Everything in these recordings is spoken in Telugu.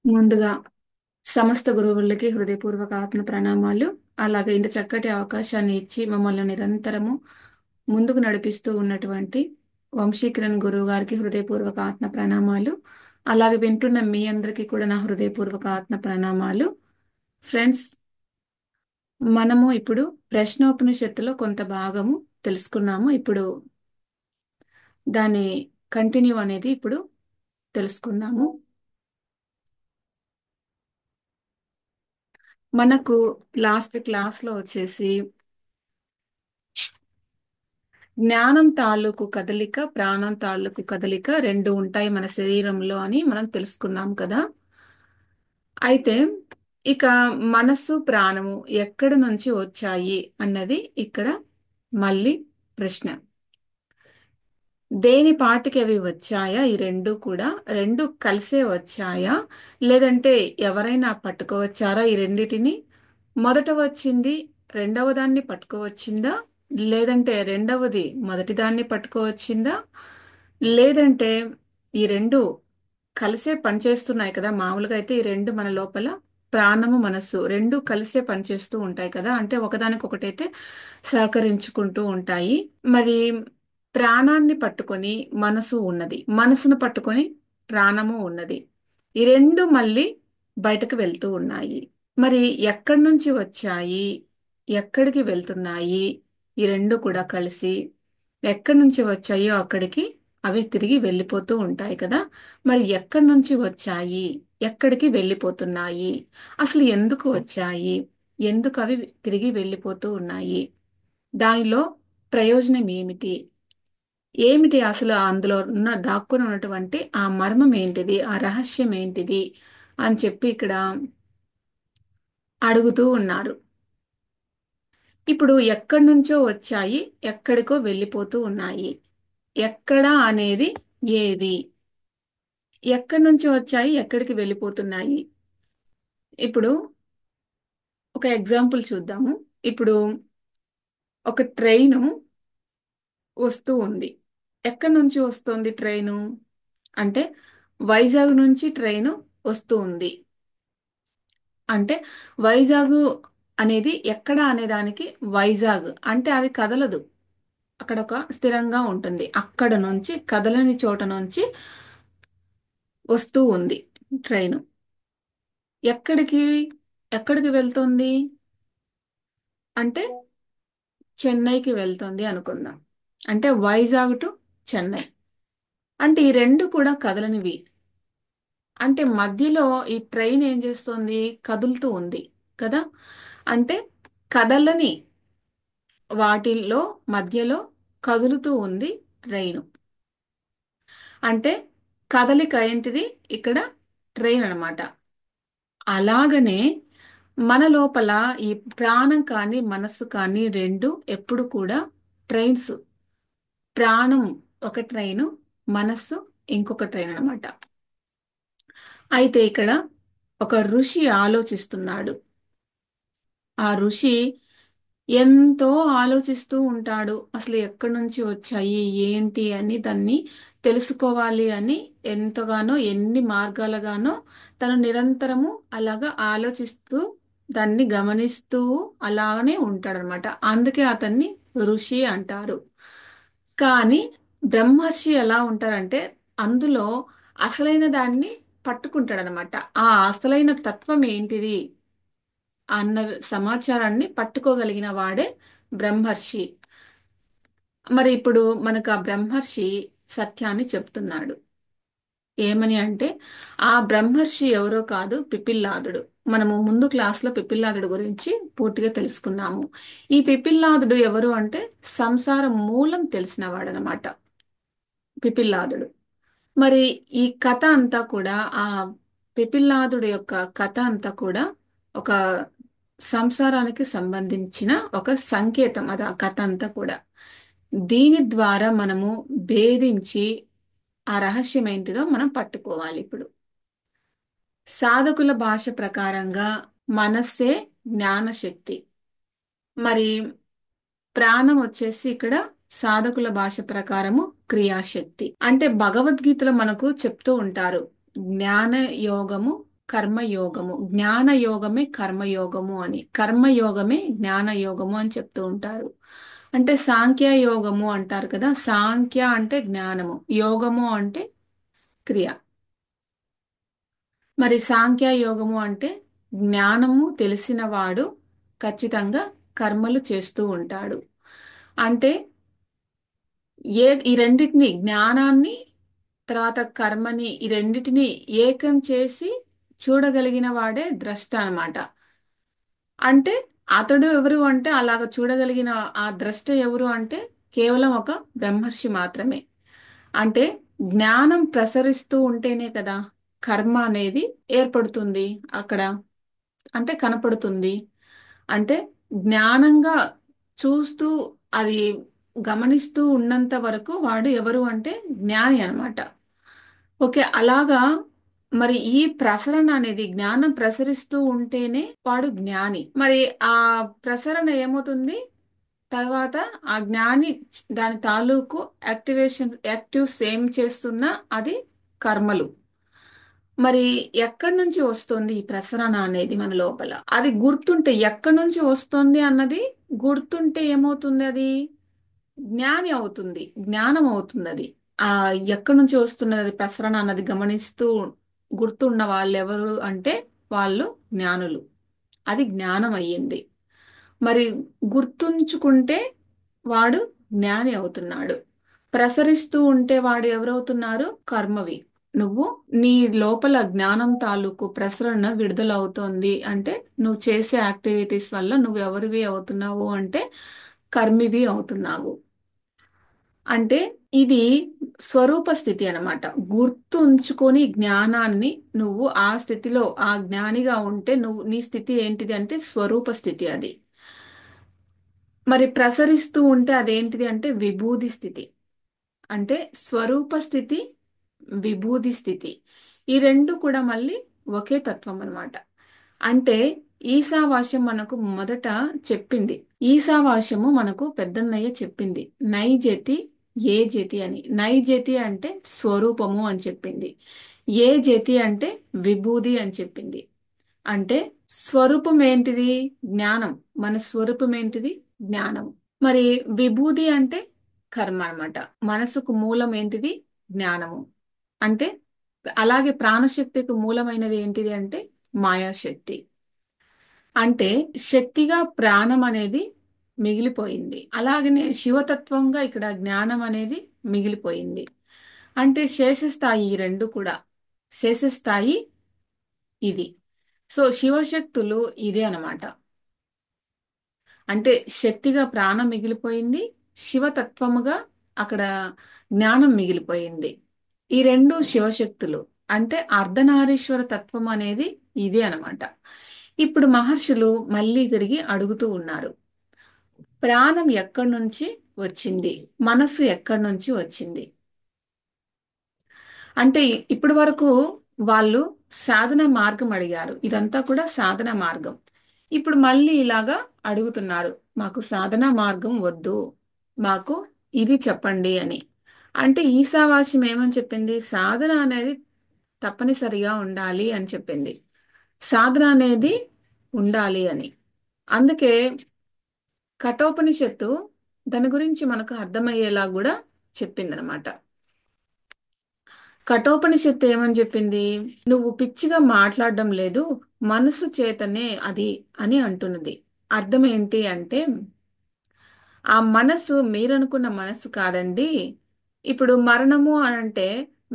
ముందుగా సమస్త గురువులకి హృదయపూర్వక ఆత్మ ప్రణామాలు. అలాగే ఇంత చక్కటి అవకాశాన్ని ఇచ్చి మమ్మల్ని నిరంతరము ముందుకు నడిపిస్తూ ఉన్నటువంటి వంశీకరణ్ గురువు గారికి హృదయపూర్వక ఆత్మ ప్రణామాలు. అలాగే వింటున్న మీ అందరికీ కూడా నా హృదయపూర్వక ఆత్మ ప్రణామాలు. ఫ్రెండ్స్, మనము ఇప్పుడు ప్రశ్నోపనిషత్తులో కొంత భాగము తెలుసుకున్నాము. ఇప్పుడు దాని కంటిన్యూ అనేది ఇప్పుడు తెలుసుకున్నాము. మనకు లాస్ట్ క్లాస్ లో వచ్చేసి జ్ఞానం తాలూకు కదలిక, ప్రాణం తాలూకు కదలిక రెండు ఉంటాయి మన శరీరంలో అని మనం తెలుసుకున్నాం కదా. అయితే ఇక మనస్సు, ప్రాణము ఎక్కడి నుంచి వచ్చాయి అన్నది ఇక్కడ మళ్ళీ ప్రశ్న. దేని పాటికి అవి వచ్చాయా? ఈ రెండు కూడా రెండు కలిసే వచ్చాయా, లేదంటే ఎవరైనా పట్టుకోవచ్చారా ఈ రెండిటిని? మొదట వచ్చింది రెండవ దాన్ని పట్టుకోవచ్చిందా, లేదంటే రెండవది మొదటి దాన్ని పట్టుకోవచ్చిందా, లేదంటే ఈ రెండు కలిసే పనిచేస్తున్నాయి కదా. మామూలుగా అయితే ఈ రెండు మన లోపల ప్రాణము, మనస్సు రెండు కలిసే పనిచేస్తూ ఉంటాయి కదా. అంటే ఒకదానికొకటైతే సహకరించుకుంటూ ఉంటాయి. మరి ప్రాణాన్ని పట్టుకొని మనసు ఉన్నది, మనసును పట్టుకొని ప్రాణము ఉన్నది. ఈ రెండు మళ్ళీ బయటకు వెళ్తూ ఉన్నాయి. మరి ఎక్కడి నుంచి వచ్చాయి, ఎక్కడికి వెళ్తున్నాయి? ఈ రెండు కూడా కలిసి ఎక్కడి నుంచి వచ్చాయో అక్కడికి అవి తిరిగి వెళ్ళిపోతూ ఉంటాయి కదా. మరి ఎక్కడి నుంచి వచ్చాయి, ఎక్కడికి వెళ్ళిపోతున్నాయి, అసలు ఎందుకు వచ్చాయి, ఎందుకు అవి తిరిగి వెళ్ళిపోతూ ఉన్నాయి, దానిలో ప్రయోజనం ఏమిటి, ఏమిటి అసలు అందులో దాక్కుని ఉన్నటువంటి ఆ మర్మం ఏంటిది, ఆ రహస్యం ఏంటిది అని చెప్పి ఇక్కడ అడుగుతూ ఉన్నారు. ఇప్పుడు ఎక్కడి నుంచో వచ్చాయి, ఎక్కడికో వెళ్ళిపోతూ ఉన్నాయి. ఎక్కడ అనేది ఏది? ఎక్కడి నుంచి వచ్చాయి, ఎక్కడికి వెళ్ళిపోతున్నాయి? ఇప్పుడు ఒక ఎగ్జాంపుల్ చూద్దాము. ఇప్పుడు ఒక ట్రైను వస్తూ ఉంది. ఎక్కడి నుంచి వస్తుంది ట్రైను అంటే, వైజాగ్ నుంచి ట్రైను వస్తూ ఉంది. అంటే వైజాగ్ అనేది ఎక్కడ అనేదానికి, వైజాగ్ అంటే అది కదలదు, అక్కడ ఒక స్థిరంగా ఉంటుంది. అక్కడ నుంచి కదలని చోట నుంచి వస్తూ ఉంది ట్రైను. ఎక్కడికి ఎక్కడికి వెళ్తుంది అంటే చెన్నైకి వెళ్తుంది అనుకుందాం. అంటే వైజాగ్ టు చెన్నై. అంటే ఈ రెండు కూడా కదలనివి. అంటే మధ్యలో ఈ ట్రైన్ ఏం చేస్తుంది? కదులుతూ ఉంది కదా. అంటే కదలని వాటిల్లో మధ్యలో కదులుతూ ఉంది ట్రైను. అంటే కదలిక ఏంటిది ఇక్కడ? ట్రైన్ అన్నమాట. అలాగనే మన లోపల ఈ ప్రాణం కానీ మనస్సు కానీ రెండు ఎప్పుడు కూడా ట్రైన్స్. ప్రాణం ఒక ట్రైను, మనస్సు ఇంకొక ట్రైన్ అన్నమాట. అయితే ఇక్కడ ఒక ఋషి ఆలోచిస్తున్నాడు. ఆ ఋషి ఎంతో ఆలోచిస్తూ ఉంటాడు. అసలు ఎక్కడి నుంచి వచ్చాయి, ఏంటి అని దాన్ని తెలుసుకోవాలి అని ఎంతగానో, ఎన్ని మార్గాలుగానో తను నిరంతరము అలాగా ఆలోచిస్తూ దాన్ని గమనిస్తూ అలానే ఉంటాడనమాట. అందుకే అతన్ని ఋషి అంటారు. కానీ బ్రహ్మర్షి ఎలా ఉంటారంటే అందులో అసలైన దాన్ని పట్టుకుంటాడనమాట. ఆ అసలైన తత్వం ఏంటిది అన్న సమాచారాన్ని పట్టుకోగలిగిన వాడే బ్రహ్మర్షి. మరి ఇప్పుడు మనకు ఆ బ్రహ్మర్షి సత్యాన్ని చెప్తున్నాడు. ఏమని అంటే, ఆ బ్రహ్మర్షి ఎవరో కాదు, పిప్పిల్లాదుడు. మనము ముందు క్లాస్లో పిప్పిల్లాదుడు గురించి పూర్తిగా తెలుసుకున్నాము. ఈ పిప్పిల్లాదుడు ఎవరు అంటే సంసార మూలం తెలిసినవాడనమాట పిప్పిల్లాదుడు. మరి ఈ కథ అంతా కూడా, ఆ పిపిల్లాదుడి యొక్క కథ అంతా కూడా ఒక సంసారానికి సంబంధించిన ఒక సంకేతం. అది ఆ కథ అంతా కూడా. దీని ద్వారా మనము భేదించి ఆ రహస్యం ఏంటిదో మనం పట్టుకోవాలి. ఇప్పుడు సాధకుల భాష ప్రకారంగా మనస్సే జ్ఞానశక్తి. మరి ప్రాణం వచ్చేసి ఇక్కడ సాధకుల భాష ప్రకారము క్రియాశక్తి. అంటే భగవద్గీతలో మనకు చెప్తూ ఉంటారు జ్ఞాన యోగము, కర్మయోగము, జ్ఞానయోగమే కర్మయోగము అని, కర్మయోగమే జ్ఞానయోగము అని చెప్తూ ఉంటారు. అంటే సాంఖ్య యోగము అంటారు కదా, సాంఖ్య అంటే జ్ఞానము, యోగము అంటే క్రియ. మరి సాంఖ్య యోగము అంటే జ్ఞానము తెలిసిన వాడు ఖచ్చితంగా కర్మలు చేస్తూ ఉంటాడు. అంటే ఈ రెండిటిని, జ్ఞానాన్ని తర్వాత కర్మని, ఈ రెండిటిని ఏకం చేసి చూడగలిగిన వాడే ద్రష్ట అన్నమాట. అంటే అతడు ఎవరు అంటే, అలాగ చూడగలిగిన ఆ ద్రష్ట ఎవరు అంటే కేవలం ఒక బ్రహ్మర్షి మాత్రమే. అంటే జ్ఞానం ప్రసరిస్తూ ఉంటేనే కదా కర్మ అనేది ఏర్పడుతుంది అక్కడ, అంటే కనపడుతుంది. అంటే జ్ఞానంగా చూస్తూ అది గమనిస్తూ ఉన్నంత వరకు వాడు ఎవరు అంటే జ్ఞాని అన్నమాట. ఓకే, అలాగా. మరి ఈ ప్రసరణ అనేది, జ్ఞానం ప్రసరిస్తూ ఉంటేనే వాడు జ్ఞాని. మరి ఆ ప్రసరణ ఏమవుతుంది తర్వాత, ఆ జ్ఞాని దాని తాలూకు యాక్టివ్స్ ఏం చేస్తున్నా అది కర్మలు. మరి ఎక్కడి నుంచి వస్తుంది ఈ ప్రసరణ అనేది మన లోపల? అది గుర్తుంటే, ఎక్కడి నుంచి వస్తుంది అన్నది గుర్తుంటే ఏమవుతుంది అది? జ్ఞాని అవుతుంది, జ్ఞానం అవుతుంది అది. ఆ ఎక్కడి నుంచి వస్తున్నది అది ప్రసరణ అన్నది గమనిస్తూ గుర్తున్న వాళ్ళు ఎవరు అంటే వాళ్ళు జ్ఞానులు. అది జ్ఞానం అయ్యింది. మరి గుర్తుంచుకుంటే వాడు జ్ఞాని అవుతున్నాడు. ప్రసరిస్తూ ఉంటే వాడు ఎవరవుతున్నారు? కర్మవి. నువ్వు నీ లోపల జ్ఞానం తాలూకు ప్రసరణ విడుదలవుతోంది అంటే నువ్వు చేసే యాక్టివిటీస్ వల్ల నువ్వు ఎవరివి అవుతున్నావు అంటే కర్మివి అవుతున్నావు. అంటే ఇది స్వరూప స్థితి అన్నమాట. గుర్తుంచుకొని జ్ఞానాన్ని, నువ్వు ఆ స్థితిలో ఆ జ్ఞానిగా ఉంటే నువ్వు, నీ స్థితి ఏంటిది అంటే స్వరూప స్థితి అది. మరి ప్రసరిస్తూ ఉంటే అదేంటిది అంటే విభూది స్థితి. అంటే స్వరూప స్థితి, విభూది స్థితి, ఈ రెండు కూడా మళ్ళీ ఒకే తత్వం అన్నమాట. అంటే ఈశావాస్యం మనకు మొదట చెప్పింది. ఈశావాస్యము మనకు పెద్దన్నయ్య చెప్పింది నైజతి ఏ జతి అని. నైజతి అంటే స్వరూపము అని చెప్పింది. ఏ జతి అంటే విభూది అని చెప్పింది. అంటే స్వరూపం ఏంటిది? జ్ఞానం. మన స్వరూపం ఏంటిది? జ్ఞానం. మరి విభూది అంటే కర్మ అన్నమాట. మనసుకు మూలం ఏంటిది? జ్ఞానము. అంటే అలాగే ప్రాణశక్తికి మూలమైనది ఏంటిది అంటే మాయాశక్తి. అంటే శక్తిగా ప్రాణం అనేది మిగిలిపోయింది. అలాగనే శివతత్వంగా ఇక్కడ జ్ఞానం అనేది మిగిలిపోయింది. అంటే శేషస్థాయి ఈ రెండు కూడా. శేషస్థాయి ఇది. సో శివశక్తులు ఇదే అన్నమాట. అంటే శక్తిగా ప్రాణం మిగిలిపోయింది, శివతత్వముగా అక్కడ జ్ఞానం మిగిలిపోయింది. ఈ రెండు శివశక్తులు. అంటే అర్ధనారీశ్వర తత్వం అనేది ఇదే అన్నమాట. ఇప్పుడు మహర్షులు మళ్ళీ తిరిగి అడుగుతూ ఉన్నారు, ప్రాణం ఎక్కడి నుంచి వచ్చింది, మనస్సు ఎక్కడి నుంచి వచ్చింది? అంటే ఇప్పటి వరకు వాళ్ళు సాధన మార్గం అడిగారు, ఇదంతా కూడా సాధన మార్గం. ఇప్పుడు మళ్ళీ ఇలాగా అడుగుతున్నారు, మాకు సాధన మార్గం వద్దు, మాకు ఇది చెప్పండి అని. అంటే ఈశావాస్యం ఏమని చెప్పింది? సాధన అనేది తప్పనిసరిగా ఉండాలి అని చెప్పింది. సాధన అనేది ఉండాలి అని. అందుకే కఠోపనిషత్తు దాని గురించి మనకు అర్థమయ్యేలా కూడా చెప్పిందనమాట. కఠోపనిషత్తు ఏమని చెప్పింది? నువ్వు పిచ్చిగా మాట్లాడడం లేదు, మనసు చేతనే అది అని అంటున్నది. అర్థం ఏంటి అంటే, ఆ మనసు మీరనుకున్న మనసు కాదండి. ఇప్పుడు మరణము అని అంటే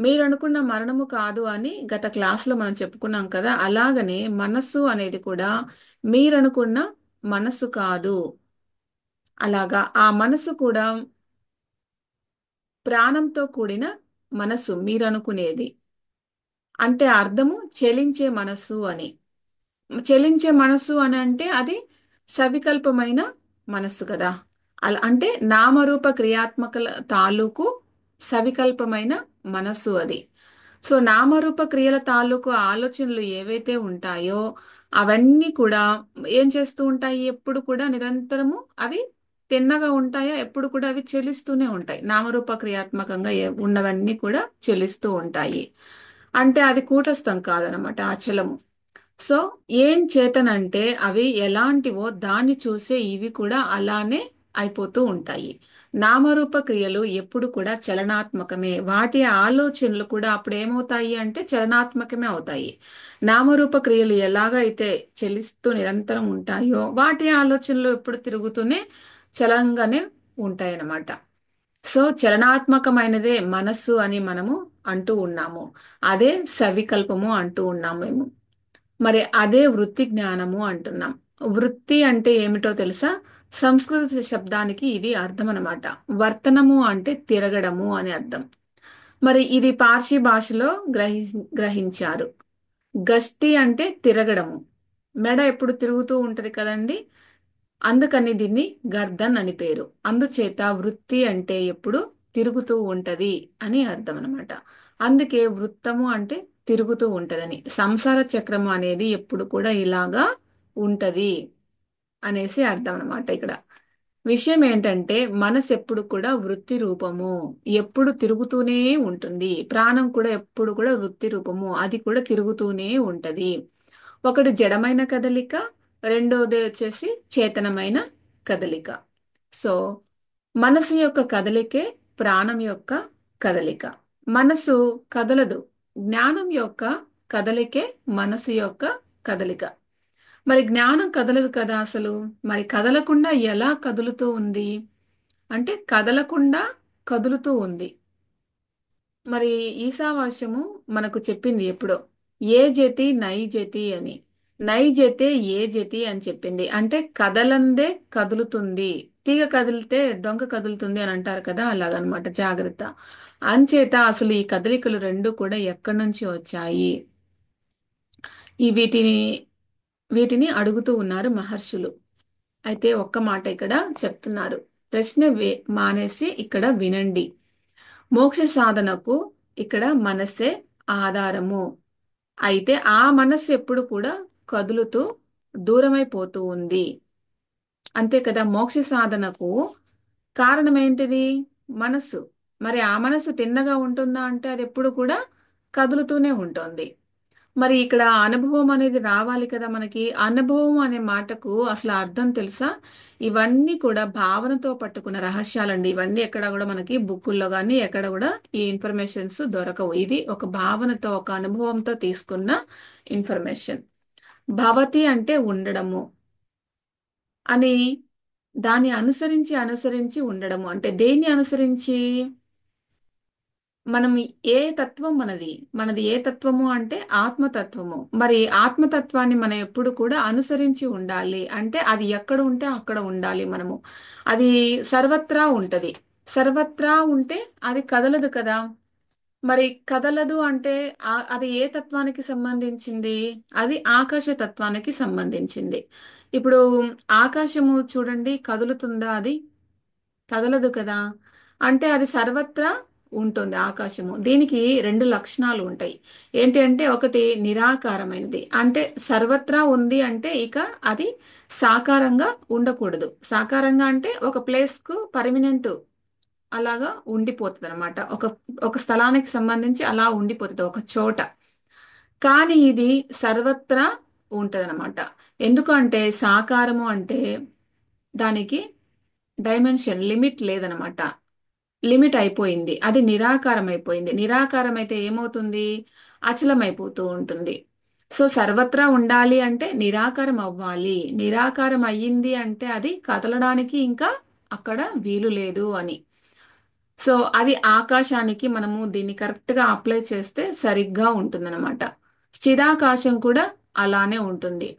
మీరనుకున్న మరణము కాదు అని గత క్లాస్లో మనం చెప్పుకున్నాం కదా. అలాగనే మనస్సు అనేది కూడా మీరనుకున్న మనస్సు కాదు. అలాగా ఆ మనసు కూడా ప్రాణంతో కూడిన మనసు మీరనుకునేది. అంటే అర్థము చెలించే మనసు అని. చెలించే మనసు అని అంటే అది సవికల్పమైన మనస్సు కదా. అలా అంటే నామరూప క్రియాత్మకల తాలూకు సవికల్పమైన మనస్సు అది. సో నామరూప క్రియల తాలూకు ఆలోచనలు ఏవైతే ఉంటాయో అవన్నీ కూడా ఏం చేస్తూ ఉంటాయి? ఎప్పుడు కూడా నిరంతరము అవి తిన్నగా ఉంటాయో ఎప్పుడు కూడా అవి చెలిస్తూనే ఉంటాయి. నామరూప క్రియాత్మకంగా ఉన్నవన్నీ కూడా చెలిస్తూ ఉంటాయి. అంటే అది కూటస్థం కాదనమాట అచలము. సో ఏం చేతనంటే అవి ఎలాంటివో దాన్ని చూసే ఇవి కూడా అలానే అయిపోతూ ఉంటాయి. నామరూప క్రియలు ఎప్పుడు కూడా చలనాత్మకమే. వాటి ఆలోచనలు కూడా అప్పుడు ఏమవుతాయి అంటే చలనాత్మకమే అవుతాయి. నామరూప క్రియలు ఎలాగైతే చలిస్తూ నిరంతరం ఉంటాయో వాటి ఆలోచనలు ఎప్పుడు తిరుగుతూనే చలంగానే ఉంటాయన్నమాట. సో చలనాత్మకమైనదే మనస్సు అని మనము అంటూ ఉన్నాము. అదే సవికల్పము అంటూ ఉన్నాము మేము. మరి అదే వృత్తి జ్ఞానము అంటున్నాం. వృత్తి అంటే ఏమిటో తెలుసా? సంస్కృత శబ్దానికి ఇది అర్థం అన్నమాట. వర్తనము అంటే తిరగడము అని అర్థం. మరి ఇది పార్సీ భాషలో గ్రహించారు. గష్టి అంటే తిరగడము. మెడ ఎప్పుడు తిరుగుతూ ఉంటది కదండి. అందుకని దీన్ని గర్దన్ అని పేరు. అందుచేత వృత్తి అంటే ఎప్పుడు తిరుగుతూ ఉంటది అని అర్థం అనమాట. అందుకే వృత్తము అంటే తిరుగుతూ ఉంటదని. సంసార చక్రము అనేది ఎప్పుడు కూడా ఇలాగా ఉంటది అనేసి అర్థం అనమాట ఇక్కడ. విషయం ఏంటంటే మనసు ఎప్పుడు కూడా వృత్తి రూపము, ఎప్పుడు తిరుగుతూనే ఉంటుంది. ప్రాణం కూడా ఎప్పుడు కూడా వృత్తి రూపము, అది కూడా తిరుగుతూనే ఉంటది. ఒకటి జడమైన కదలిక, రెండోది వచ్చేసి చేతనమైన కదలిక. సో మనసు యొక్క కదలికే ప్రాణం యొక్క కదలిక. మనసు కదలదు, జ్ఞానం యొక్క కదలికే మనసు యొక్క కదలిక. మరి జ్ఞానం కదలదు కదా అసలు. మరి కదలకుండా ఎలా కదులుతూ ఉంది అంటే కదలకుండా కదులుతూ ఉంది. మరి ఈశావాస్యము మనకు చెప్పింది ఎప్పుడో ఏ జతి నై జతి అని. నై జతే ఏ జతి అని చెప్పింది. అంటే కదలందే కదులుతుంది. తీగ కదిలితే డొంక కదులుతుంది అని అంటారు కదా, అలాగనమాట. జాగ్రత్త. అంచేత అసలు ఈ కదలికలు రెండు కూడా ఎక్కడి నుంచి వచ్చాయి? ఈ వీటిని అడుగుతూ ఉన్నారు మహర్షులు. అయితే ఒక్క మాట ఇక్కడ చెప్తున్నారు. ప్రశ్న మానేసి ఇక్కడ వినండి. మోక్ష సాధనకు ఇక్కడ మనస్సే ఆధారము. అయితే ఆ మనస్సు ఎప్పుడు కూడా కదులుతూ దూరమైపోతూ ఉంది. అంతే కదా. మోక్ష సాధనకు కారణం ఏంటిది? మనస్సు. మరి ఆ మనస్సు తిన్నగా ఉంటుందా అంటే అది ఎప్పుడు కూడా కదులుతూనే ఉంటుంది. మరి ఇక్కడ అనుభవం అనేది రావాలి కదా మనకి. అనుభవం అనే మాటకు అసలు అర్థం తెలుసా? ఇవన్నీ కూడా భావనతో పట్టుకున్న రహస్యాలండి. ఇవన్నీ ఎక్కడ కూడా మనకి బుక్కుల్లో కానీ ఎక్కడ కూడా ఈ ఇన్ఫర్మేషన్స్ దొరకవు. ఇది ఒక భావనతో, ఒక అనుభవంతో తీసుకున్న ఇన్ఫర్మేషన్. భవతి అంటే ఉండడము అని, దాన్ని అనుసరించి అనుసరించి ఉండడము అంటే దేన్ని అనుసరించి? మనం ఏ తత్వం మనది? మనది ఏ తత్వము అంటే ఆత్మతత్వము. మరి ఆత్మతత్వాన్ని మనం ఎప్పుడు కూడా అనుసరించి ఉండాలి. అంటే అది ఎక్కడ ఉంటే అక్కడ ఉండాలి మనము. అది సర్వత్రా ఉంటది. సర్వత్రా ఉంటే అది కదలదు కదా. మరి కదలదు అంటే అది ఏ తత్వానికి సంబంధించింది? అది ఆకాశ తత్వానికి సంబంధించింది. ఇప్పుడు ఆకాశము చూడండి, కదులుతుందా? అది కదలదు కదా. అంటే అది సర్వత్రా ఉంటుంది ఆకాశము. దీనికి రెండు లక్షణాలు ఉంటాయి. ఏంటి అంటే ఒకటి నిరాకారమైనది. అంటే సర్వత్రా ఉంది అంటే ఇక అది సాకారంగా ఉండకూడదు. సాకారంగా అంటే ఒక ప్లేస్ కు పర్మినెంట్ అలాగా ఉండిపోతుంది అనమాట. ఒక ఒక స్థలానికి సంబంధించి అలా ఉండిపోతుంది ఒక చోట. కానీ ఇది సర్వత్రా ఉంటదన్నమాట. ఎందుకంటే సాకారము అంటే దానికి డైమెన్షన్ లిమిట్ లేదనమాట. లిమిట్ అయిపోయింది. అది నిరాకారం అయిపోయింది. నిరాకారం అయితే ఏమవుతుంది? అచలమైపోతూ ఉంటుంది. సో సర్వత్రా ఉండాలి అంటే నిరాకారం అవ్వాలి. నిరాకారం అయ్యింది అంటే అది కదలడానికి ఇంకా అక్కడ వీలు లేదు అని. సో అది ఆకాశానికి మనము దీన్ని కరెక్ట్ గా అప్లై చేస్తే సరిగ్గా ఉంటుందన్నమాట. చిదాకాశం కూడా అలానే ఉంటుంది.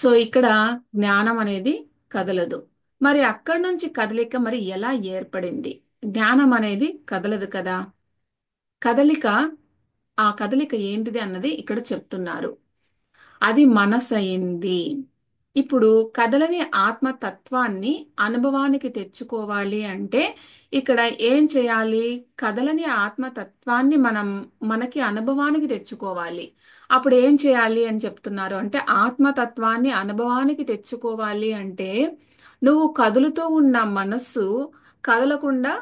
సో ఇక్కడ జ్ఞానం అనేది కదలదు. మరి అక్కడి నుంచి కదలిక మరి ఎలా ఏర్పడింది? జ్ఞానం అనేది కదలదు కదా. కదలిక, ఆ కదలిక ఏంటిది అన్నది ఇక్కడ చెప్తున్నారు. అది మనసు అయింది. ఇప్పుడు కదలని ఆత్మతత్వాన్ని అనుభవానికి తెచ్చుకోవాలి అంటే ఇక్కడ ఏం చేయాలి? కదలని ఆత్మతత్వాన్ని మనకి అనుభవానికి తెచ్చుకోవాలి. అప్పుడు ఏం చేయాలి అని చెప్తున్నారు అంటే ఆత్మతత్వాన్ని అనుభవానికి తెచ్చుకోవాలి అంటే నువ్వు కదులుతూ ఉన్న మనస్సు కదలకుండా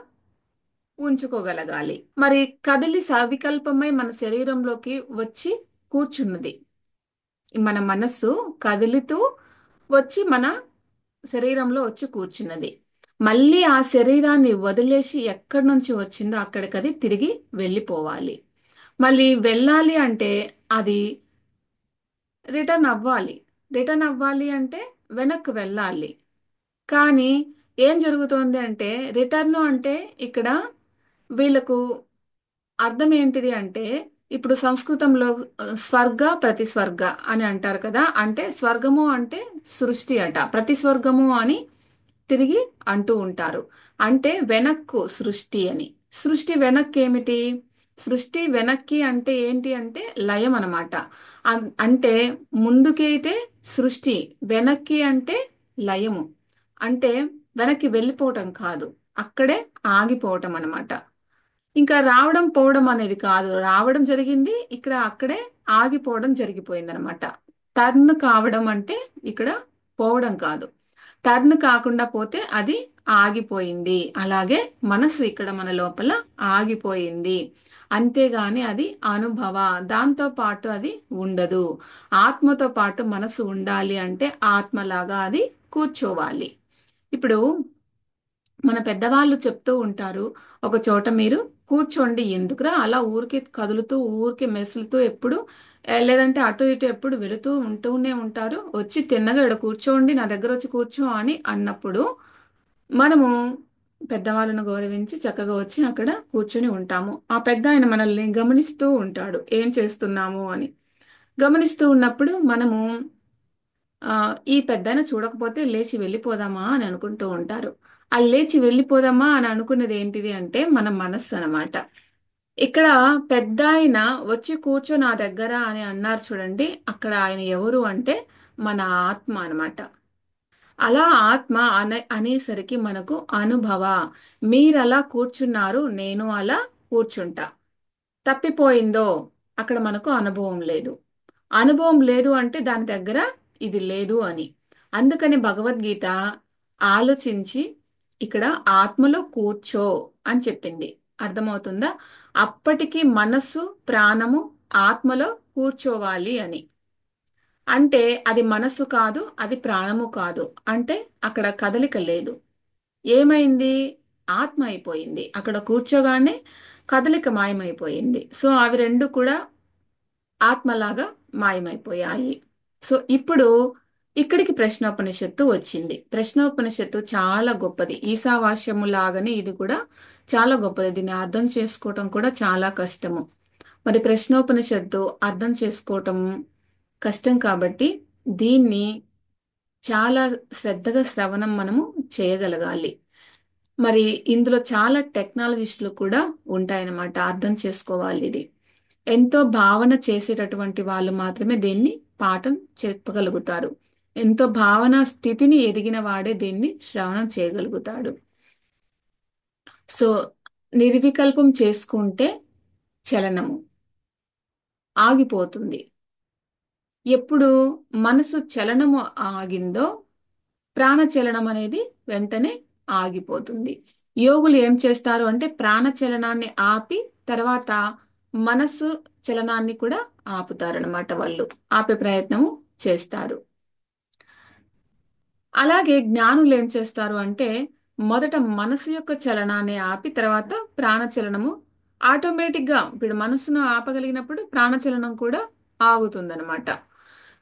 ఉంచుకోగలగాలి. మరి కదిలి సవికల్పమై మన శరీరంలోకి వచ్చి కూర్చున్నది. మన మనస్సు కదులుతూ వచ్చి మన శరీరంలో వచ్చి కూర్చున్నది. మళ్ళీ ఆ శరీరాన్ని వదిలేసి ఎక్కడి నుంచి వచ్చిందో అక్కడికి అది తిరిగి వెళ్ళిపోవాలి. మళ్ళీ వెళ్ళాలి అంటే అది రిటర్న్ అవ్వాలి. రిటర్న్ అవ్వాలి అంటే వెనక్కి వెళ్ళాలి. కానీ ఏం జరుగుతోంది అంటే రిటర్న్ అంటే ఇక్కడ వీళ్ళకు అర్థం ఏంటిది అంటే ఇప్పుడు సంస్కృతంలో స్వర్గ ప్రతిస్వర్గ అని అంటారు కదా. అంటే స్వర్గము అంటే సృష్టి అట, ప్రతిస్వర్గము అని తిరిగి అంటూ ఉంటారు. అంటే వెనక్కు సృష్టి అని. సృష్టి వెనక్కి ఏమిటి? సృష్టి వెనక్కి అంటే ఏంటి అంటే లయం అన్నమాట. అంటే ముందుకైతే సృష్టి, వెనక్కి అంటే లయము. అంటే వెనక్కి వెళ్ళిపోవటం కాదు, అక్కడే ఆగిపోవటం అన్నమాట. ఇంకా రావడం పోవడం అనేది కాదు, రావడం జరిగింది ఇక్కడ, అక్కడే ఆగిపోవడం జరిగిపోయింది అనమాట. టర్న్ కావడం అంటే ఇక్కడ పోవడం కాదు, టర్న్ కాకుండా పోతే అది ఆగిపోయింది. అలాగే మనసు ఇక్కడ మన లోపల ఆగిపోయింది. అంతేగాని అది అనుభవ, దాంతో పాటు అది ఉండదు. ఆత్మతో పాటు మనసు ఉండాలి అంటే ఆత్మలాగా అది కూర్చోవాలి. ఇప్పుడు మన పెద్దవాళ్ళు చెప్తూ ఉంటారు, ఒక చోట మీరు కూర్చోండి, ఎందుకురా అలా ఊరికి కదులుతూ ఊరికి మెసులుతూ ఎప్పుడు లేదంటే అటు ఇటు ఎప్పుడు వెళుతూ ఉంటూనే ఉంటారు, వచ్చి తిన్నగా ఇక్కడ కూర్చోండి, నా దగ్గర వచ్చి కూర్చో అని అన్నప్పుడు మనము పెద్దవాళ్ళను గౌరవించి చక్కగా వచ్చి అక్కడ కూర్చొని ఉంటాము. ఆ పెద్ద ఆయన మనల్ని గమనిస్తూ ఉంటాడు ఏం చేస్తున్నాము అని. గమనిస్తూ ఉన్నప్పుడు మనము ఆ ఈ పెద్దాయన చూడకపోతే లేచి వెళ్ళిపోదామా అని అనుకుంటూ ఉంటారు. ఆ లేచి వెళ్ళిపోదామా అని అనుకున్నది ఏంటిది అంటే మన మనస్సు అన్నమాట. ఇక్కడ పెద్దాయన వచ్చి కూర్చో నా దగ్గర అని అన్నారు చూడండి, అక్కడ ఆయన ఎవరు అంటే మన ఆత్మ అన్నమాట. అలా ఆత్మ అనేసరికి మనకు అనుభవ, మీరలా కూర్చున్నారు, నేను అలా కూర్చుంటా. తప్పిపోయిందో అక్కడ మనకు అనుభవం లేదు. అనుభవం లేదు అంటే దాని దగ్గర ఇది లేదు అని. అందుకని భగవద్గీత ఆలోచించి ఇక్కడ ఆత్మలో కూర్చో అని చెప్పింది. అర్థమవుతుందా? అప్పటికి మనస్సు ప్రాణము ఆత్మలో కూర్చోవాలి అని. అంటే అది మనస్సు కాదు, అది ప్రాణము కాదు. అంటే అక్కడ కదలిక లేదు. ఏమైంది? ఆత్మ అయిపోయింది. అక్కడ కూర్చోగానే కదలిక మాయమైపోయింది. సో అవి రెండు కూడా ఆత్మలాగా మాయమైపోయాయి. సో ఇప్పుడు ఇక్కడికి ప్రశ్నోపనిషత్తు వచ్చింది. ప్రశ్నోపనిషత్తు చాలా గొప్పది. ఈశావాస్యము లాగానే ఇది కూడా చాలా గొప్పది. దీన్ని అర్థం చేసుకోవటం కూడా చాలా కష్టము. మరి ప్రశ్నోపనిషత్తు అర్థం చేసుకోవటం కష్టం కాబట్టి దీన్ని చాలా శ్రద్ధగా శ్రవణం మనము చేయగలగాలి. మరి ఇందులో చాలా టెక్నాలజిస్టులు కూడా ఉంటాయన్నమాట. అర్థం చేసుకోవాలి ఇది. ఎంతో భావన చేసేటటువంటి వాళ్ళు మాత్రమే దీన్ని పాఠం చెప్పగలుగుతారు. ఎంతో భావన స్థితిని ఎదిగిన వాడే దీన్ని శ్రవణం చేయగలుగుతాడు. సో నిర్వికల్పం చేసుకుంటే చలనము ఆగిపోతుంది. ఎప్పుడు మనసు చలనము ఆగిందో ప్రాణచలనం అనేది వెంటనే ఆగిపోతుంది. యోగులు ఏం చేస్తారు అంటే ప్రాణచలనాన్ని ఆపి తర్వాత మనస్సు చలనాన్ని కూడా ఆపుతారనమాట. వాళ్ళు ఆపే ప్రయత్నము చేస్తారు. అలాగే జ్ఞానులు ఏం చేస్తారు అంటే మొదట మనసు యొక్క చలనాన్ని ఆపి తర్వాత ప్రాణచలనము ఆటోమేటిక్గా, ఇప్పుడు మనసును ఆపగలిగినప్పుడు ప్రాణచలనం కూడా ఆగుతుందన్నమాట.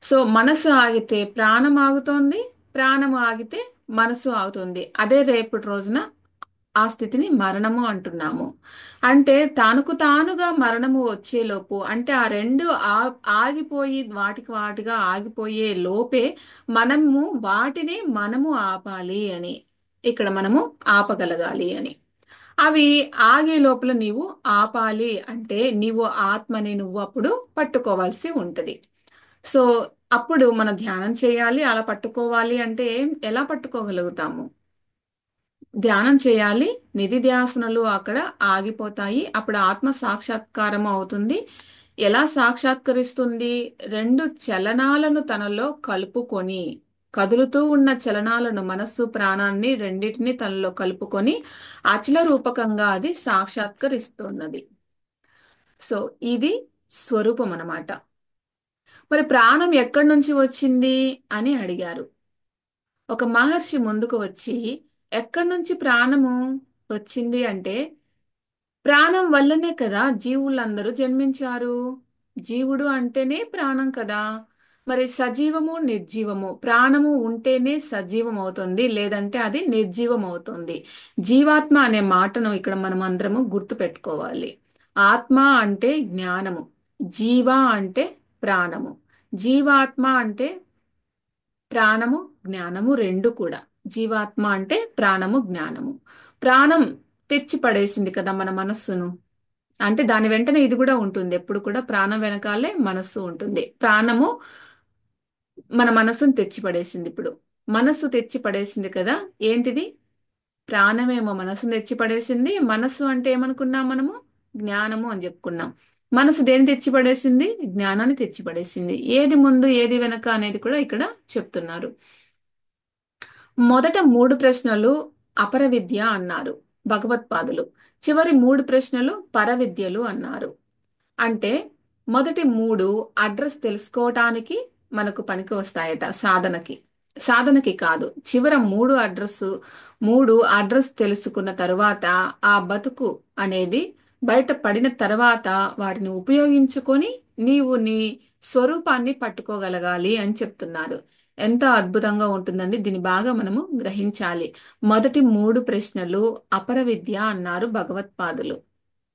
సో మనసు ఆగితే ప్రాణం ఆగుతోంది, ప్రాణము ఆగితే మనసు ఆగుతుంది. అదే రేపటి రోజున ఆ స్థితిని మరణము అంటున్నాము. అంటే తనకు తానుగా మరణము వచ్చేలోపు, అంటే ఆ రెండు ఆగిపోయి వాటికి వాటిగా ఆగిపోయే లోపే మనము వాటిని మనము ఆపాలి అని, ఇక్కడ మనము ఆపగలగాలి అని. అవి ఆగే లోపల నీవు ఆపాలి అంటే నీవు ఆత్మని నువ్వు అప్పుడు పట్టుకోవాల్సి ఉంటది. సో అప్పుడు మనం ధ్యానం చేయాలి. అలా పట్టుకోవాలి అంటే ఎలా పట్టుకోగలుగుతాము? ధ్యానం చేయాలి, నిధి ధ్యాసనలు అక్కడ ఆగిపోతాయి. అప్పుడు ఆత్మ సాక్షాత్కారం అవుతుంది. ఎలా సాక్షాత్కరిస్తుంది? రెండు చలనాలను తనలో కలుపుకొని, కదులుతూ ఉన్న చలనాలను మనస్సు ప్రాణాన్ని రెండింటిని తనలో కలుపుకొని అచల రూపకంగా అది సాక్షాత్కరిస్తున్నది. సో ఇది స్వరూపం అన్నమాట. మరి ప్రాణం ఎక్కడి నుంచి వచ్చింది అని అడిగారు. ఒక మహర్షి ముందుకు వచ్చి ఎక్కడి నుంచి ప్రాణము వచ్చింది అంటే, ప్రాణం వల్లనే కదా జీవులందరూ జన్మించారు. జీవుడు అంటేనే ప్రాణం కదా. మరి సజీవము నిర్జీవము, ప్రాణము ఉంటేనే సజీవం అవుతుంది, లేదంటే అది నిర్జీవం అవుతుంది. జీవాత్మ అనే మాటను ఇక్కడ మనం అందరము గుర్తు పెట్టుకోవాలి. ఆత్మ అంటే జ్ఞానము, జీవ అంటే ప్రాణము. జీవాత్మ అంటే ప్రాణము జ్ఞానము రెండు కూడా. జీవాత్మ అంటే ప్రాణము జ్ఞానము. ప్రాణం తెచ్చి పడేసింది కదా మన మనస్సును. అంటే దాని వెంటనే ఇది కూడా ఉంటుంది. ఎప్పుడు కూడా ప్రాణం వెనకాలే మనస్సు ఉంటుంది. ప్రాణము మన మనస్సును తెచ్చి పడేసింది. ఇప్పుడు మనస్సు తెచ్చి పడేసింది కదా. ఏంటిది? ప్రాణమేమో మనస్సును తెచ్చి పడేసింది. మనస్సు అంటే ఏమనుకున్నాం మనము? జ్ఞానము అని చెప్పుకున్నాం. మనసు దేని తెచ్చి పడేసింది? జ్ఞానాన్ని తెచ్చి పడేసింది. ఏది ముందు ఏది వెనక అనేది కూడా ఇక్కడ చెప్తున్నారు. మొదట మూడు ప్రశ్నలు అపర విద్య అన్నారు భగవత్పాదులు. చివరి మూడు ప్రశ్నలు పరవిద్యలు అన్నారు. అంటే మొదటి మూడు అడ్రస్ తెలుసుకోవటానికి మనకు పనికి వస్తాయట సాధనకి. సాధనకి కాదు, చివర మూడు అడ్రస్ తెలుసుకున్న తరువాత ఆ బతుకు అనేది బయట పడిన తర్వాత వాటిని ఉపయోగించుకొని నీవు నీ స్వరూపాన్ని పట్టుకోగలగాలి అని చెప్తున్నారు. ఎంత అద్భుతంగా ఉంటుందండి. దీన్ని బాగా మనము గ్రహించాలి. మొదటి మూడు ప్రశ్నలు అపర విద్య అన్నారు భగవత్పాదులు.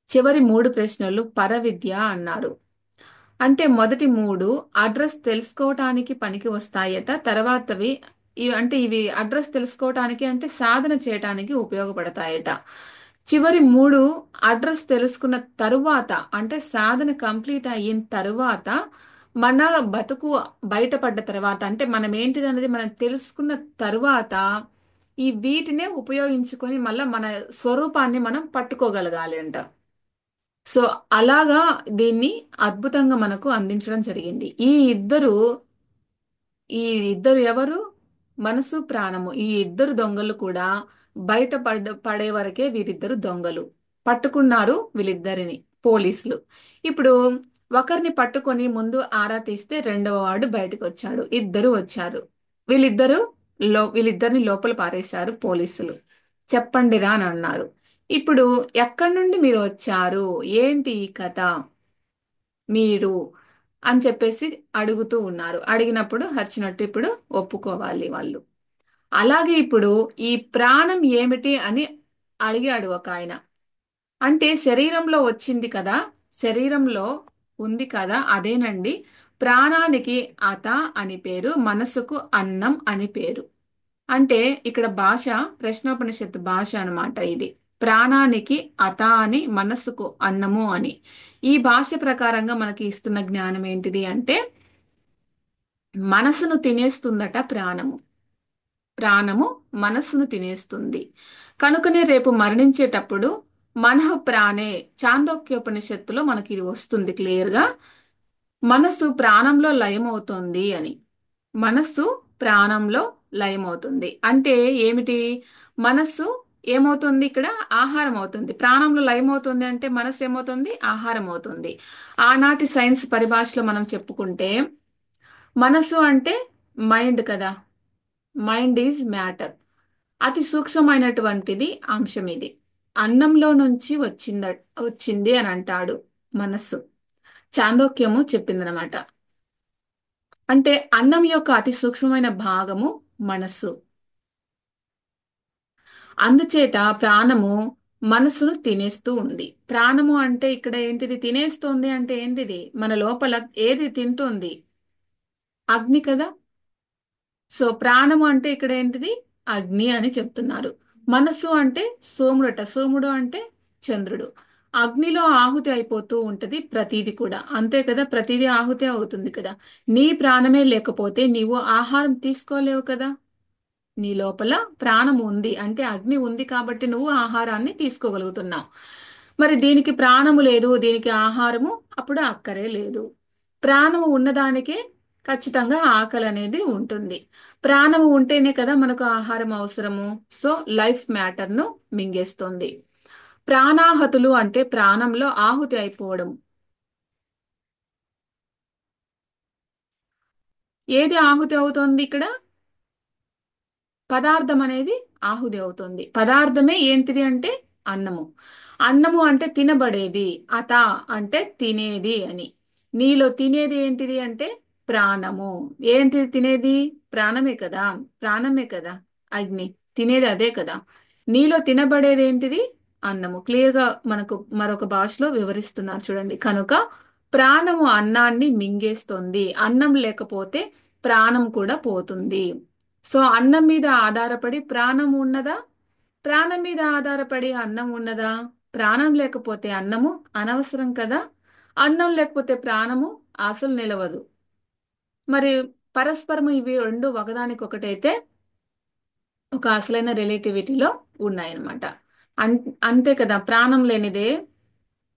చివరి మూడు ప్రశ్నలు పరవిద్య అన్నారు. అంటే మొదటి మూడు అడ్రస్ తెలుసుకోవటానికి పనికి వస్తాయట. తర్వాతవి అంటే ఇవి అడ్రస్ తెలుసుకోవటానికి అంటే సాధన చేయటానికి ఉపయోగపడతాయట. చివరి మూడు అడ్రస్ తెలుసుకున్న తరువాత అంటే సాధన కంప్లీట్ అయిన తరువాత మన బతుకు బయటపడ్డ తర్వాత అంటే మనం ఏంటిది అనేది మనం తెలుసుకున్న తరువాత ఈ వీటినే ఉపయోగించుకొని మళ్ళీ మన స్వరూపాన్ని మనం పట్టుకోగలగాలి అంట. సో అలాగా దీన్ని అద్భుతంగా మనకు అందించడం జరిగింది. ఈ ఇద్దరు ఎవరు? మనసు ప్రాణము. ఈ ఇద్దరు దొంగలు కూడా పడే వరకే వీరిద్దరు దొంగలు. పట్టుకున్నారు వీళ్ళిద్దరిని పోలీసులు. ఇప్పుడు ఒకరిని పట్టుకొని ముందు ఆరా తీస్తే రెండవ వాడు బయటకు వచ్చాడు. ఇద్దరు వచ్చారు. వీళ్ళిద్దరు వీళ్ళిద్దరిని లోపల పారేశారు పోలీసులు. చెప్పండిరా అని అన్నారు. ఇప్పుడు ఎక్కడి నుండి మీరు వచ్చారు, ఏంటి ఈ కథ, మీరు అని చెప్పేసి అడుగుతూ ఉన్నారు. అడిగినప్పుడు వచ్చినట్టు ఇప్పుడు ఒప్పుకోవాలి వాళ్ళు. అలాగే ఇప్పుడు ఈ ప్రాణం ఏమిటి అని అడిగాడు ఒక ఆయన. అంటే శరీరంలో వచ్చింది కదా, శరీరంలో ఉంది కదా, అదేనండి. ప్రాణానికి అత అని పేరు, మనసుకు అన్నం అని పేరు. అంటే ఇక్కడ భాష ప్రశ్నోపనిషత్తు భాష అన్నమాట ఇది. ప్రాణానికి అత అని, మనస్సుకు అన్నము అని. ఈ భాష ప్రకారంగా మనకి ఇస్తున్న జ్ఞానం ఏంటిది అంటే, మనసును తినేస్తుందట ప్రాణము. ప్రాణము మనస్సును తినేస్తుంది. కనుకనే రేపు మరణించేటప్పుడు మనః ప్రాణే, చాందోక్యోపనిషత్తులో మనకి ఇది వస్తుంది క్లియర్గా. మనస్సు ప్రాణంలో లయమవుతోంది అని. మనస్సు ప్రాణంలో లయమవుతుంది అంటే ఏమిటి? మనస్సు ఏమవుతుంది? ఇక్కడ ఆహారం అవుతుంది. ప్రాణంలో లయమవుతుంది అంటే మనస్సు ఏమవుతుంది? ఆహారం అవుతుంది. ఆనాటి సైన్స్ పరిభాషలో మనం చెప్పుకుంటే మనస్సు అంటే మైండ్ కదా. Mind is matter. అతి సూక్ష్మమైనటువంటిది అంశం ఇది. అన్నంలో నుంచి వచ్చింది అని అంటాడు మనస్సు. చాందోక్యము చెప్పిందనమాట. అంటే అన్నం యొక్క అతి సూక్ష్మమైన భాగము మనస్సు. అందుచేత ప్రాణము మనస్సును తినేస్తూ ఉంది. ప్రాణము అంటే ఇక్కడ ఏంటిది? తినేస్తుంది అంటే ఏంటిది? మన లోపల ఏది తింటుంది? అగ్ని కదా. సో ప్రాణము అంటే ఇక్కడ ఏంటిది? అగ్ని అని చెప్తున్నారు. మనస్సు అంటే సోముడట. సోముడు అంటే చంద్రుడు. అగ్నిలో ఆహుతి అయిపోతూ ఉంటది ప్రతిది కూడా. అంతే కదా, ప్రతిదీ ఆహుతి అవుతుంది కదా. నీ ప్రాణమే లేకపోతే నీవు ఆహారం తీసుకోలేవు కదా. నీ లోపల ప్రాణం ఉంది అంటే అగ్ని ఉంది కాబట్టి నువ్వు ఆహారాన్ని తీసుకోగలుగుతున్నావు. మరి దీనికి ప్రాణము లేదు, దీనికి ఆహారము అప్పుడు అక్కరే లేదు. ప్రాణము ఉన్నదానికే ఖచ్చితంగా ఆకలి అనేది ఉంటుంది. ప్రాణం ఉంటేనే కదా మనకు ఆహారం అవసరము. So life మ్యాటర్ను మింగేస్తుంది. ప్రాణాహతులు అంటే ప్రాణంలో ఆహుతి అయిపోవడం. ఏది ఆహుతి అవుతోంది ఇక్కడ? పదార్థం అనేది ఆహుతి అవుతుంది. పదార్థమే ఏంటిది అంటే అన్నము. అన్నము అంటే తినబడేది. అత అంటే తినేది అని. నీలో తినేది ఏంటిది అంటే ప్రాణము. ఏంటిది తినేది? ప్రాణమే కదా. ప్రాణమే కదా అగ్ని. తినేది అదే కదా. నీలో తినబడేది ఏంటిది? అన్నము. క్లియర్గా మనకు మరొక భాషలో వివరిస్తున్నారు చూడండి. కనుక ప్రాణము అన్నాన్ని మింగేస్తుంది. అన్నం లేకపోతే ప్రాణం కూడా పోతుంది. సో అన్నం మీద ఆధారపడి ప్రాణం ఉన్నదా? ప్రాణం మీద ఆధారపడి అన్నం ఉన్నదా? ప్రాణం లేకపోతే అన్నము అనవసరం కదా. అన్నం లేకపోతే ప్రాణము అసలు నిలవదు. మరి పరస్పరము ఇవి రెండు ఒకదానికొకటైతే ఒక అసలైన రిలేటివిటీలో ఉన్నాయన్నమాట. అన్ అంతే కదా. ప్రాణం లేనిదే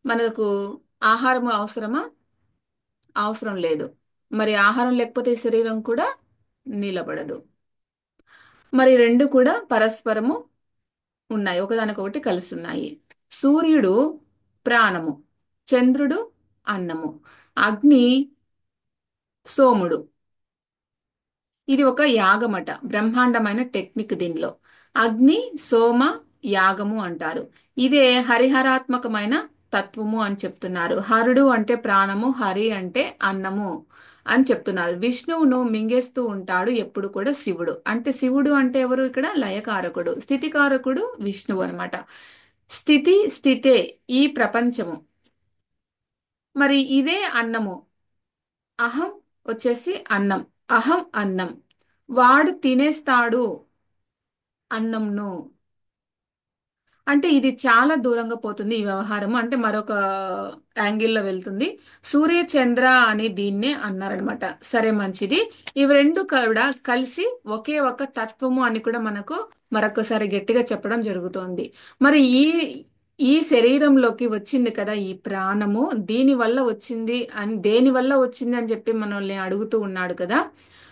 మనకు ఆహారము అవసరమా? అవసరం లేదు. మరి ఆహారం లేకపోతే ఈ శరీరం కూడా నిలబడదు. మరి రెండు కూడా పరస్పరము ఉన్నాయి. ఒకదానికొకటి కలిసి ఉన్నాయి. సూర్యుడు ప్రాణము, చంద్రుడు అన్నము, అగ్ని సోముడు. ఇది ఒక యాగమట. బ్రహ్మాండమైన టెక్నిక్ దీనిలో. అగ్ని సోమ యాగము అంటారు. ఇదే హరిహరాత్మకమైన తత్వము అని చెప్తున్నారు. హరుడు అంటే ప్రాణము, హరి అంటే అన్నము అని చెప్తున్నారు. విష్ణువును మింగేస్తూ ఉంటాడు ఎప్పుడు కూడా శివుడు. అంటే శివుడు అంటే ఎవరు? ఇక్కడ లయకారకుడు, స్థితికారకుడు విష్ణువు అన్నమాట. స్థితి స్థితే ఈ ప్రపంచము. మరి ఇదే అన్నము. అహం వచ్చేసి అన్నం. అహం అన్నం. వాడు తినేస్తాడు అన్నంను. అంటే ఇది చాలా దూరంగా పోతుంది ఈ వ్యవహారం. అంటే మరొక యాంగిల్లో వెళ్తుంది. సూర్య చంద్ర అని దీన్నే అన్నారనమాట. సరే, మంచిది. ఇవి రెండు కూడా కలిసి ఒకే ఒక తత్వము అని కూడా మనకు మరొకసారి గట్టిగా చెప్పడం జరుగుతోంది. మరి ఈ శరీరంలోకి వచ్చింది కదా ఈ ప్రాణము. దీని వల్ల వచ్చింది అని, దేని వల్ల వచ్చింది అని చెప్పి మనల్ని అడుగుతూ ఉన్నాడు కదా.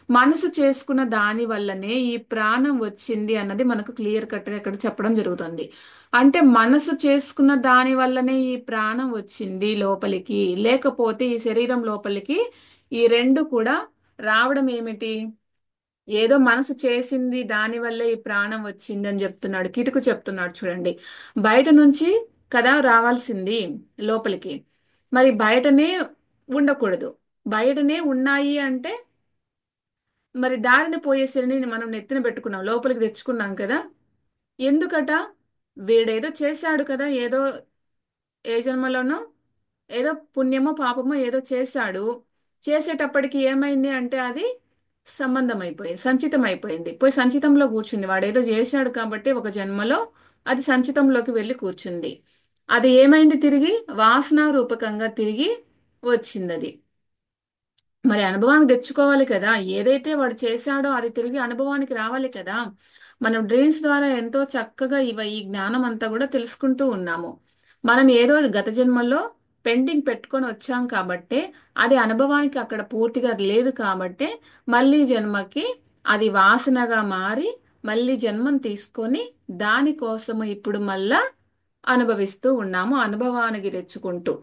మనసు చేసుకున్న దాని వల్లనే ఈ ప్రాణం వచ్చింది అన్నది మనకు క్లియర్ కట్ గా ఇక్కడ చెప్పడం జరుగుతుంది. అంటే మనసు చేసుకున్న దాని వల్లనే ఈ ప్రాణం వచ్చింది లోపలికి. లేకపోతే ఈ శరీరం లోపలికి ఈ రెండు కూడా రావడం ఏమిటి? ఏదో మనసు చేసింది దాని వల్లే ఈ ప్రాణం వచ్చింది అని చెప్తున్నాడు. కిటుకు చెప్తున్నాడు చూడండి. బయట నుంచి కదా రావాల్సింది లోపలికి. మరి బయటనే ఉండకూడదు. బయటనే ఉన్నాయి అంటే మరి దారిన పోయే శనిని మనం నెత్తిన పెట్టుకున్నాం, లోపలికి తెచ్చుకున్నాం కదా. ఎందుకట? వీడేదో చేశాడు కదా, ఏదో ఏ జన్మలోనో ఏదో పుణ్యమో పాపమో ఏదో చేశాడు. చేసేటప్పటికి ఏమైంది అంటే అది సంబంధం అయిపోయింది, సంచితం అయిపోయింది. పోయి సంచితంలో కూర్చుంది. వాడేదో చేశాడు కాబట్టి ఒక జన్మలో అది సంచితంలోకి వెళ్ళి కూర్చుంది. అది ఏమైంది? తిరిగి వాసన రూపకంగా తిరిగి వచ్చింది అది. మరి అనుభవానికి తెచ్చుకోవాలి కదా. ఏదైతే వాడు చేశాడో అది తిరిగి అనుభవానికి రావాలి కదా. మనం డ్రీమ్స్ ద్వారా ఎంతో చక్కగా ఈ జ్ఞానం అంతా కూడా తెలుసుకుంటూ ఉన్నాము. మనం ఏదో గత జన్మలో పెండింగ్ పెట్టుకొని వచ్చాం కాబట్టే అది అనుభవానికి అక్కడ పూర్తిగా లేదు కాబట్టే మళ్ళీ జన్మకి అది వాసనగా మారి మళ్ళీ జన్మం తీసుకొని దానికోసము ఇప్పుడు మళ్ళా అనుభవిస్తూ ఉన్నాము, అనుభవానికి తెచ్చుకుంటూ.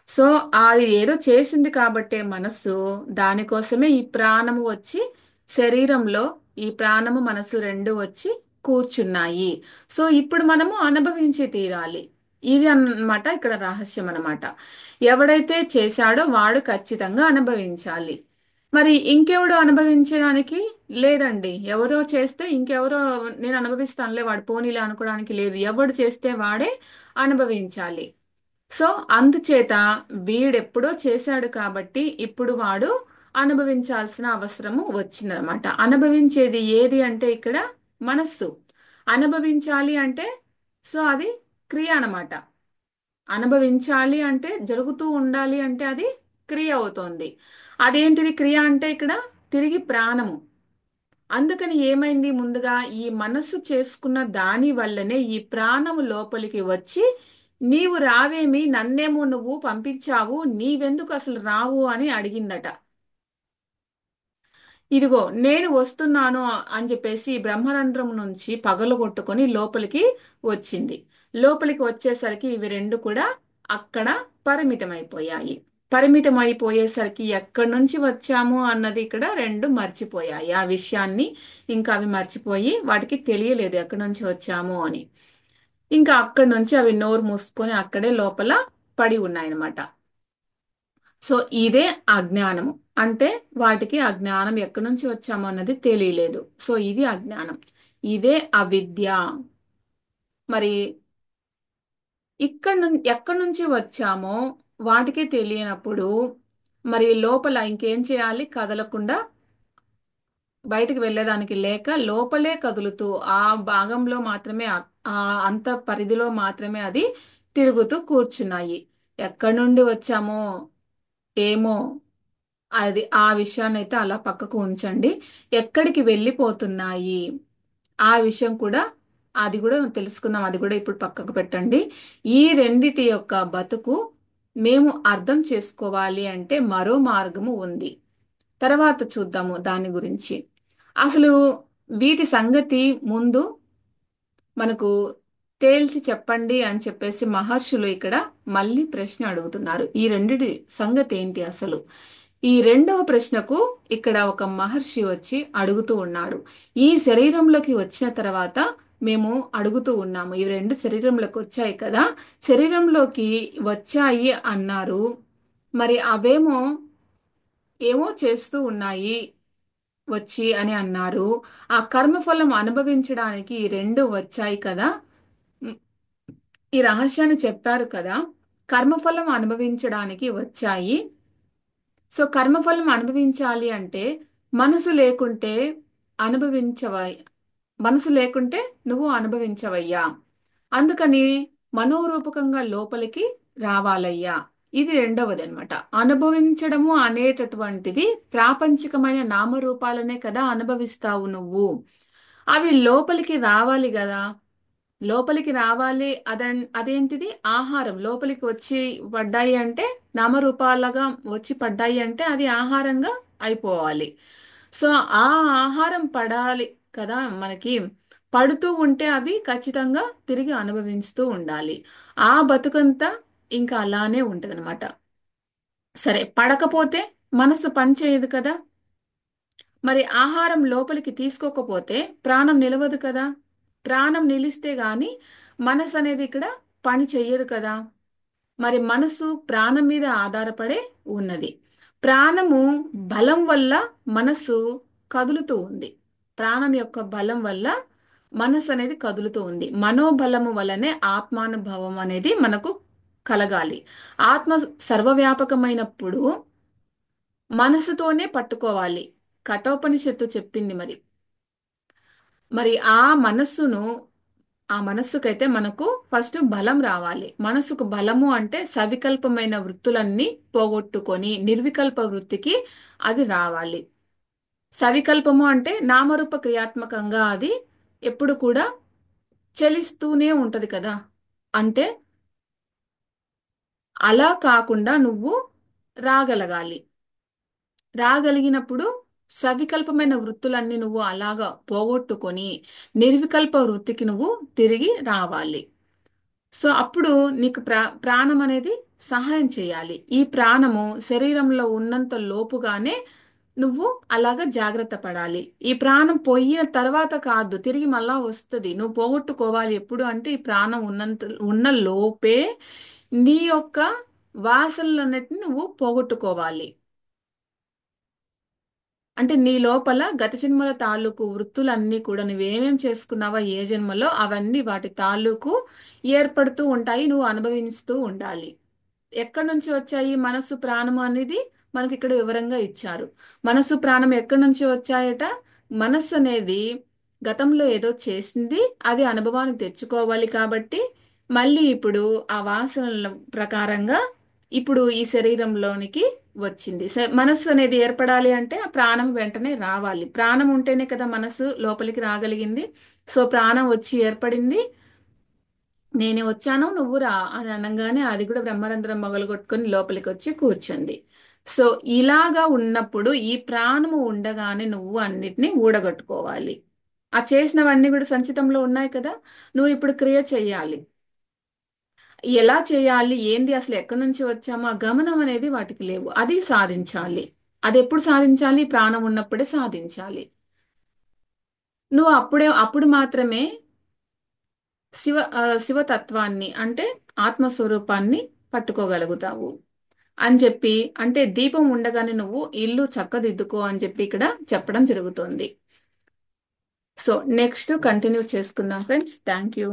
సో అది ఏదో చేసింది కాబట్టే మనస్సు, దానికోసమే ఈ ప్రాణము వచ్చి శరీరంలో ఈ ప్రాణము మనసు రెండు వచ్చి కూర్చున్నాయి. సో ఇప్పుడు మనము అనుభవించి తీరాలి. ఇది అన్నమాట ఇక్కడ రహస్యం అన్నమాట. ఎవడైతే చేశాడో వాడు ఖచ్చితంగా అనుభవించాలి. మరి ఇంకెవడో అనుభవించడానికి లేదండి. ఎవరో చేస్తే ఇంకెవరో నేను అనుభవిస్తానులే వాడు పోనీలే అనుకోవడానికి లేదు. ఎవడు చేస్తే వాడే అనుభవించాలి. సో అందుచేత వీడెప్పుడో చేశాడు కాబట్టి ఇప్పుడు వాడు అనుభవించాల్సిన అవసరము వచ్చిందనమాట. అనుభవించేది ఏది అంటే ఇక్కడ మనస్సు. అనుభవించాలి అంటే సో అది క్రియ అన్నమాట. అనుభవించాలి అంటే జరుగుతూ ఉండాలి అంటే అది క్రియ అవుతోంది. అదేంటిది క్రియ అంటే ఇక్కడ తిరిగి ప్రాణము. అందుకని ఏమైంది? ముందుగా ఈ మనస్సు చేసుకున్న దాని వల్లనే ఈ ప్రాణము లోపలికి వచ్చి నీవు రావేమి, నన్నేమో నువ్వు పంపించావు, నీవెందుకు అసలు రావు అని అడిగిందట. ఇదిగో నేను వస్తున్నాను అని చెప్పేసి బ్రహ్మరంధ్రం నుంచి పగలగొట్టుకొని లోపలికి వచ్చింది. లోపలికి వచ్చేసరికి ఇవి రెండు కూడా అక్కడ పరిమితమైపోయాయి. పరిమితమైపోయేసరికి ఎక్కడి నుంచి వచ్చాము అన్నది ఇక్కడ రెండు మర్చిపోయాయి ఆ విషయాన్ని. ఇంకా అవి మర్చిపోయి వాటికి తెలియలేదు ఎక్కడి నుంచి వచ్చాము అని. ఇంకా అక్కడి నుంచి అవి నోరు మూసుకొని అక్కడే లోపల పడి ఉన్నాయన్నమాట. సో ఇదే అజ్ఞానము. అంటే వాటికి అజ్ఞానం ఎక్కడి నుంచి వచ్చామో అన్నది తెలియలేదు. సో ఇది అజ్ఞానం. ఇదే అవిద్య. మరి ఎక్కడి నుంచి వచ్చామో వాటికి తెలియనప్పుడు మరి లోపల ఇంకేం చేయాలి? కదలకుండా బయటికి వెళ్ళేదానికి లేక లోపలే కదులుతూ ఆ భాగంలో మాత్రమే ఆ అంత పరిధిలో మాత్రమే అది తిరుగుతూ కూర్చున్నాయి. ఎక్కడి నుండి వచ్చామో ఏమో అది ఆ విషయాన్ని అయితే అలా పక్కకు ఉంచండి. ఎక్కడికి వెళ్ళిపోతున్నాయి ఆ విషయం కూడా అది కూడా తెలుసుకుందాం. అది కూడా ఇప్పుడు పక్కకు పెట్టండి. ఈ రెండిటి యొక్క బతుకు మేము అర్థం చేసుకోవాలి అంటే మరో మార్గము ఉంది. తర్వాత చూద్దాము దాని గురించి. అసలు వీటి సంగతి ముందు మనకు తేల్చి చెప్పండి అని చెప్పేసి మహర్షులు ఇక్కడ మళ్ళీ ప్రశ్న అడుగుతున్నారు. ఈ రెండిటి సంగతి ఏంటి అసలు? ఈ రెండవ ప్రశ్నకు ఇక్కడ ఒక మహర్షి వచ్చి అడుగుతూ ఉన్నాడు. ఈ శరీరంలోకి వచ్చిన తర్వాత మేము అడుగుతూ ఉన్నాము. ఈ రెండు శరీరంలోకి వచ్చాయి కదా, శరీరంలోకి వచ్చాయి అన్నారు. మరి అవేమో ఏమో చేస్తూ ఉన్నాయి వచ్చి అని అన్నారు. ఆ కర్మఫలం అనుభవించడానికి ఈ రెండు వచ్చాయి కదా. ఉమ్, ఈ రహస్యాన్ని చెప్పారు కదా. కర్మఫలం అనుభవించడానికి వచ్చాయి. సో కర్మఫలం అనుభవించాలి అంటే మనసు లేకుంటే అనుభవించవ మనసు లేకుంటే నువ్వు అనుభవించవయ్యా. అందుకని మనోరూపకంగా లోపలికి రావాలయ్యా. ఇది రెండవది అన్నమాట. అనుభవించడము అనేటటువంటిది ప్రాపంచికమైన నామరూపాలనే కదా అనుభవిస్తావు నువ్వు. అవి లోపలికి రావాలి కదా. లోపలికి రావాలి అదేంటిది? ఆహారం లోపలికి వచ్చి పడ్డాయి అంటే, నామరూపాలుగా వచ్చి పడ్డాయి అంటే అది ఆహారంగా అయిపోవాలి. సో ఆ ఆహారం పడాలి కదా మనకి. పడుతూ ఉంటే అవి ఖచ్చితంగా తిరిగి అనుభవిస్తూ ఉండాలి. ఆ బతుకంతా ఇంకా అలానే ఉంటదన్నమాట. సరే, పడకపోతే మనసు పని చేయదు కదా. మరి ఆహారం లోపలికి తీసుకోకపోతే ప్రాణం నిలవదు కదా. ప్రాణం నిలిస్తే గాని మనసు అనేది ఇక్కడ పని చెయ్యదు కదా. మరి మనసు ప్రాణం మీద ఆధారపడే ఉన్నది. ప్రాణము బలం వల్ల మనసు కదులుతూ ఉంది. ప్రాణం యొక్క బలం వల్ల మనసు అనేది కదులుతూ ఉంది. మనోబలము వల్లనే ఆత్మానుభవం అనేది మనకు కలగాలి. ఆత్మ సర్వవ్యాపకమైనప్పుడు మనసుతోనే పట్టుకోవాలి. కఠోపనిషత్తు చెప్పింది మరి. మరి ఆ మనస్సుకైతే మనకు ఫస్ట్ బలం రావాలి. మనసుకు బలము అంటే సవికల్పమైన వృత్తులన్నీ పోగొట్టుకొని నిర్వికల్ప వృత్తికి అది రావాలి. సవికల్పము అంటే నామరూప క్రియాత్మకంగా అది ఎప్పుడు కూడా చలిస్తూనే ఉంటది కదా. అంటే అలా కాకుండా నువ్వు రాగలగాలి. రాగలిగినప్పుడు సవికల్పమైన వృత్తులన్నీ నువ్వు అలాగా పోగొట్టుకొని నిర్వికల్ప వృత్తికి నువ్వు తిరిగి రావాలి. సో అప్పుడు నీకు ప్రాణం అనేది సహాయం చేయాలి. ఈ ప్రాణము శరీరంలో ఉన్నంత లోపుగానే నువ్వు అలాగా జాగ్రత్త పడాలి. ఈ ప్రాణం పోయిన తర్వాత కాదు, తిరిగి మళ్ళా వస్తుంది. నువ్వు పోగొట్టుకోవాలి ఎప్పుడు అంటే ఈ ప్రాణం ఉన్న లోపే నీ యొక్క వాసనలన్నిటిని నువ్వు పోగొట్టుకోవాలి. అంటే నీ లోపల గత జన్మల తాలూకు వృత్తులన్నీ కూడా నువ్వేమేం చేసుకున్నావో ఏ జన్మలో అవన్నీ వాటి తాలూకు ఏర్పడుతూ ఉంటాయి. నువ్వు అనుభవిస్తూ ఉండాలి. ఎక్కడి నుంచి వచ్చాయి మనస్సు ప్రాణము అనేది మనకి ఇక్కడ వివరంగా ఇచ్చారు. మనస్సు ప్రాణం ఎక్కడి నుంచి వచ్చాయట? మనస్సు అనేది గతంలో ఏదో చేసింది, అది అనుభవానికి తెచ్చుకోవాలి కాబట్టి మళ్ళీ ఇప్పుడు ఆ వాసనల ప్రకారంగా ఇప్పుడు ఈ శరీరంలోనికి వచ్చింది. మనస్సు అనేది ఏర్పడాలి అంటే ఆ ప్రాణం వెంటనే రావాలి. ప్రాణం ఉంటేనే కదా మనస్సు లోపలికి రాగలిగింది. సో ప్రాణం వచ్చి ఏర్పడింది. నేనే వచ్చాను నువ్వు రా అని అనగానే అది కూడా బ్రహ్మరంధ్రం మొగలు కొట్టుకొని లోపలికి వచ్చి కూర్చుంది. సో ఇలాగా ఉన్నప్పుడు ఈ ప్రాణము ఉండగానే నువ్వు అన్నిటినీ ఊడగట్టుకోవాలి. ఆ చేసినవన్నీ కూడా సంచితంలో ఉన్నాయి కదా, నువ్వు ఇప్పుడు క్రియ చెయ్యాలి. ఎలా చేయాలి, ఏంది, అసలు ఎక్కడి నుంచి వచ్చామో ఆ గమనం అనేది వాటికి లేవు. అది సాధించాలి. అది ఎప్పుడు సాధించాలి? ప్రాణం ఉన్నప్పుడే సాధించాలి. నువ్వు అప్పుడు మాత్రమే శివతత్వాన్ని అంటే ఆత్మస్వరూపాన్ని పట్టుకోగలుగుతావు అని చెప్పి, అంటే దీపం ఉండగానే నువ్వు ఇల్లు చక్కదిద్దుకో అని చెప్పి ఇక్కడ చెప్పడం జరుగుతుంది. సో నెక్స్ట్ కంటిన్యూ చేసుకుందాం ఫ్రెండ్స్. Thank you.